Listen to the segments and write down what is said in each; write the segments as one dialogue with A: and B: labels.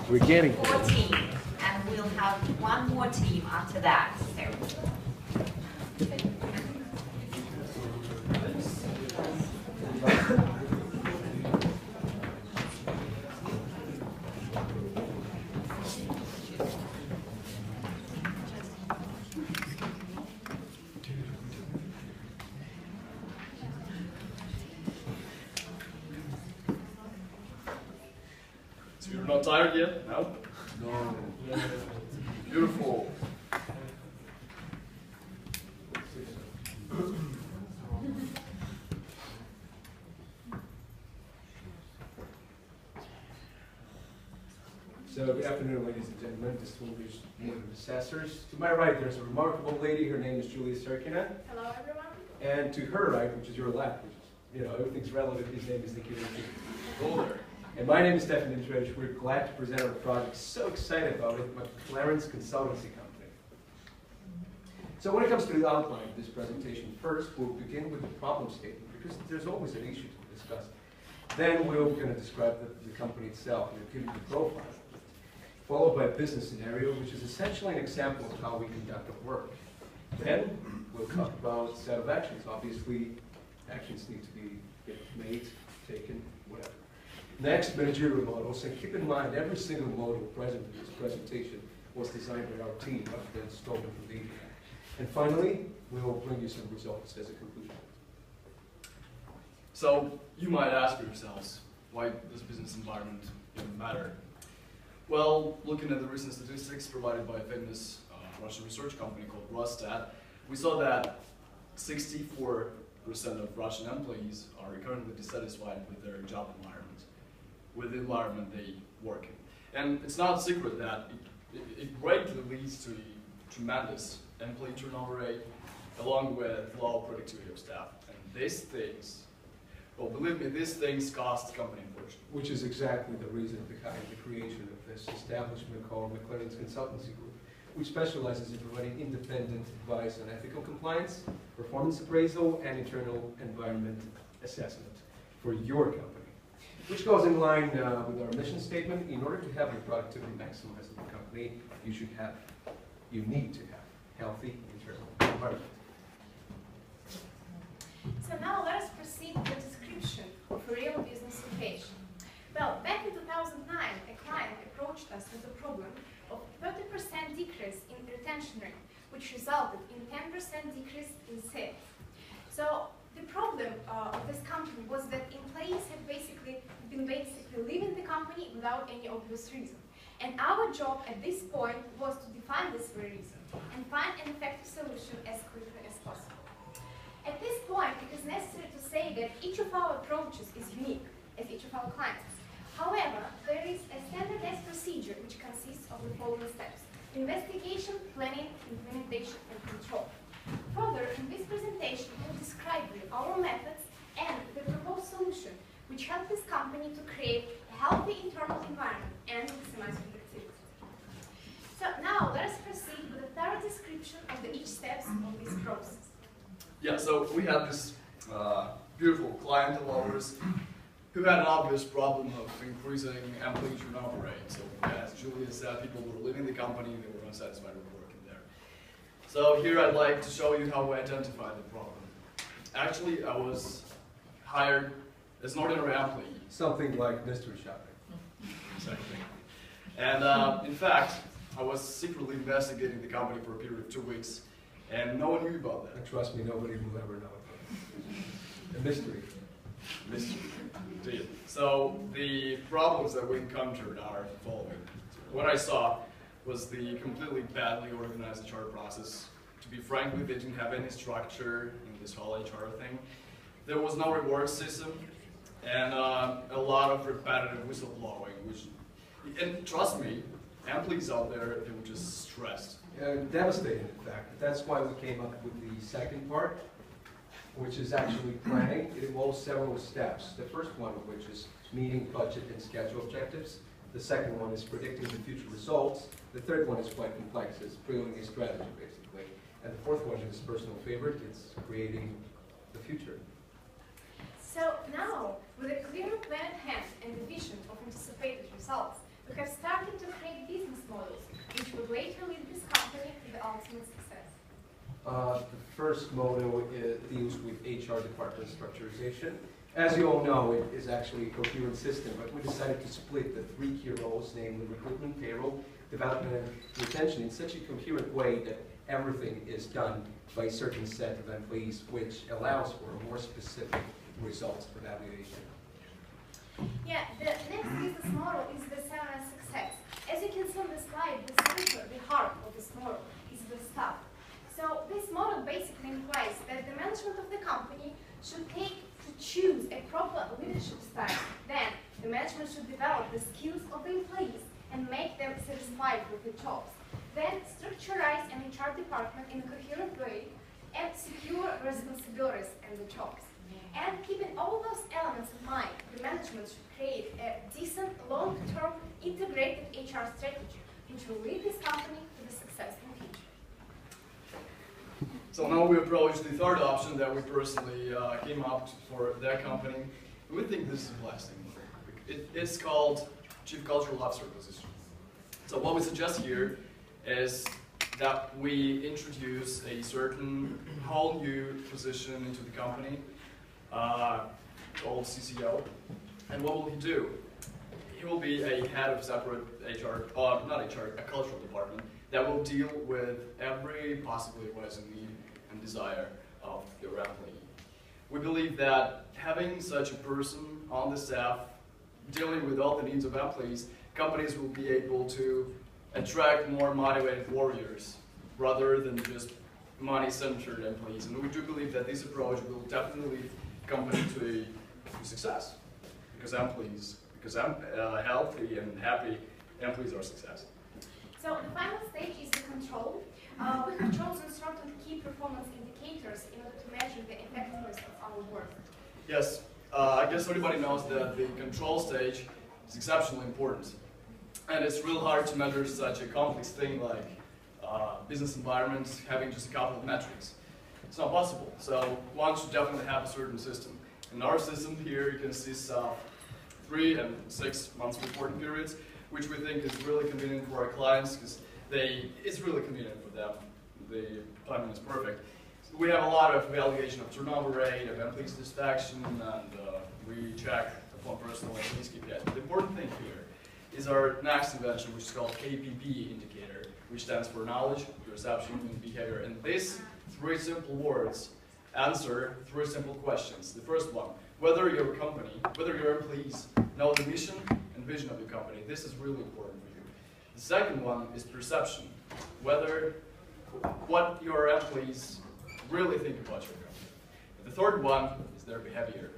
A: We're getting
B: 14, and we'll have one more team after that.
C: So you're not tired yet? No? No. Beautiful.
A: So, good afternoon, ladies and gentlemen, distinguished board of assessors. To my right, there's a remarkable lady. Her name is Julia Serkina.
D: Hello, everyone.
A: And to her right, which is your left, which is, everything's relative. His name is Nikita.
C: Hello there.
A: And my name is Stefan Dimitrevich. We're glad to present our project. So excited about it, McLaren's Consultancy Company. So when it comes to the outline of this presentation, first we'll begin with the problem statement, because there's always an issue to discuss. Then we're going to describe the company itself and give you the profile, followed by a business scenario, which is essentially an example of how we conduct our work. Then we'll talk about a set of actions. Obviously, actions need to be made, taken, whatever. Next, managerial models, and keep in mind every single model present in this presentation was designed by our team rather than stolen from the internet. And finally, we will bring you some results as a conclusion.
C: So you might ask yourselves, why does business environment even matter? Well, looking at the recent statistics provided by a famous Russian research company called Rosstat, we saw that 64% of Russian employees are currently dissatisfied with their job environment, with the environment they work in. And it's not a secret that it greatly leads to a tremendous employee turnover rate, along with low productivity of staff. And these things, well, believe me, these things cost the company a fortune.
A: Which is exactly the reason behind the creation of this establishment called McLaren's Consultancy Group, which specializes in providing independent advice on ethical compliance, performance appraisal, and internal environment assessment for your company. Which goes in line with our mission statement. In order to have your productivity maximized in the company, you need to have healthy internal environment.
D: So now let us proceed with the description of a real business location. Well, back in 2009, a client approached us with a problem of 30% decrease in retention rate, which resulted in 10% decrease in sales. So the problem of this company was that employees had been leaving the company without any obvious reason. And our job at this point was to define this very reason and find an effective solution as quickly as possible. At this point, it is necessary to say that each of our approaches is unique, as each of our clients. However, there is a standardized procedure which consists of the following steps: investigation, planning, implementation, and control. Further, in this presentation, we will describe you our methods and the proposed solution, which help this company to create a healthy internal environment and maximize productivity. So now, let us proceed with a thorough description of each steps of this process.
C: Yeah, so we had this beautiful client of ours who had an obvious problem of increasing employee turnover rate. So as Julia said, people were leaving the company, they were unsatisfied with working there. So here I'd like to show you how we identified the problem. Actually, I was hired as an ordinary employee.
A: Something like mystery shopping.
C: Exactly. And in fact, I was secretly investigating the company for a period of 2 weeks, and no one knew about that.
A: And trust me, nobody will ever know it. A mystery.
C: Mystery, indeed. So the problems that we encountered are the following. What I saw was the completely badly organized HR process. To be frank with you, they didn't have any structure in this whole HR thing. There was no reward system, and a lot of repetitive whistleblowing, and trust me, employees out there, they were just stressed.
A: Devastating, in fact. That's why we came up with the second part, which is actually planning. It involves several steps. The first one of which is meeting budget and schedule objectives. The second one is predicting the future results. The third one is quite complex. It's building a strategy, basically. And the fourth one is personal favorite. It's creating the future.
D: So now, with a clear plan at hand and the vision of anticipated results, we have started to
A: The first motto deals with HR department structurization. As you all know, it is actually a coherent system, but we decided to split the three key roles, namely recruitment, payroll, development, and retention, in such a coherent way that everything is done by a certain set of employees, which allows for more specific results for evaluation.
D: Yeah, the next business model is the 7S success. As you can see on the slide, the center, the heart of this model is the staff. So this model basically implies that the management of the company should choose a proper leadership style. Then the management should develop the skills of the employees and make them satisfied with the jobs. Then structurize an HR department in a coherent way and secure responsibilities and the jobs. And keeping all those elements in mind, the management should create a decent, long-term, integrated HR strategy which will lead this company to the success in the future.
C: So now we approach the third option that we personally came up for their company. We think this is blasting. It's called Chief Cultural Officer position. So what we suggest here is that we introduce a certain whole new position into the company, called CCO. And what will he do? He will be a head of separate HR, not HR, a cultural department that will deal with every possibly arising need and desire of your employee. We believe that having such a person on the staff dealing with all the needs of employees, companies will be able to attract more motivated warriors rather than just money-centered employees. And we do believe that this approach will definitely lead the company to success, because healthy and happy employees are success.
D: So the final stage is the control. We have chosen certain key performance indicators in order to measure the effectiveness of our work.
C: Yes, I guess everybody knows that the control stage is exceptionally important. And it's real hard to measure such a complex thing like business environment having just a couple of metrics. It's not possible. So one should definitely have a certain system. In our system here, it consists of 3 and 6 months reporting periods, which we think is really convenient for our clients because it's really convenient for them. The timing is perfect. So we have a lot of evaluation of turnover rate, of employee satisfaction, and we check upon personal and employees KPIs. But the important thing here is our next invention, which is called KPP indicator, which stands for knowledge, perception, and behavior. And these 3 simple words answer 3 simple questions. The first one, whether your company, whether your employees know the mission and vision of your company. This is really important for you. The second one is perception, what your employees really think about your company. And the third one is their behavior.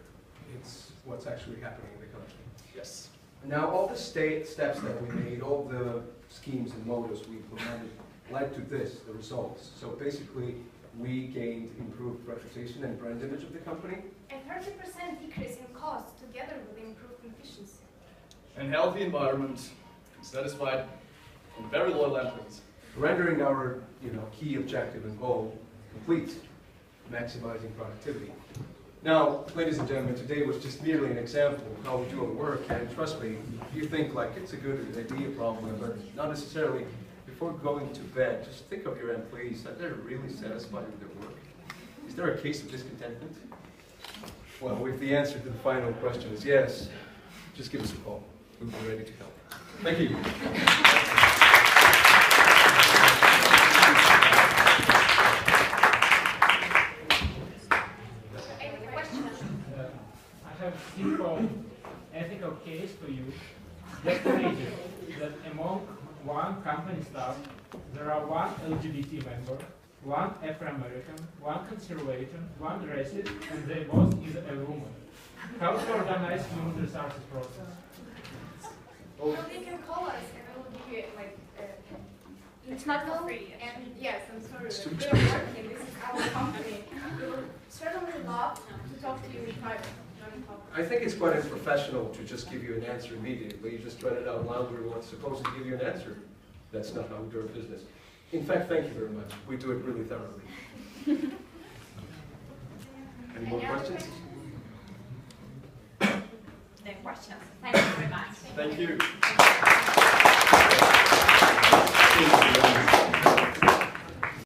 A: It's what's actually happening in the company.
C: Yes.
A: Now, all the steps that we made, all the schemes and modules we implemented led to this, the results. So basically, we gained improved reputation and brand image of the company.
D: A 30% decrease in cost together with improved efficiency.
C: And healthy environment, satisfied, and very loyal employees.
A: Rendering our key objective and goal complete, maximizing productivity. Now, ladies and gentlemen, today was just merely an example of how we do our work, and trust me, you think like it's a good idea probably, but not necessarily. Before going to bed, just think of your employees. Are they really satisfied with their work? Is there a case of discontentment? Well, if the answer to the final question is yes, just give us a call. We'll be ready to help. Thank you.
E: I have a simple ethical case for you. Just imagine that among one company staff, there are 1 LGBT member, 1 Afro-American, 1 conservative, 1 racist, and the boss is a woman. How to organize human resources process?
D: Well, you can call us and we will give you
B: It's not for free.
D: And yes, I'm sorry, we are working. This is our company. We would certainly love to talk to you in private.
A: I think it's quite unprofessional to just give you an answer immediately. You just read it out loud. We weren't supposed to give you an answer. That's not how we do our business. In fact, thank you very much. We do it really thoroughly. Any more questions?
B: No questions. Thank you very much.
C: Thank you.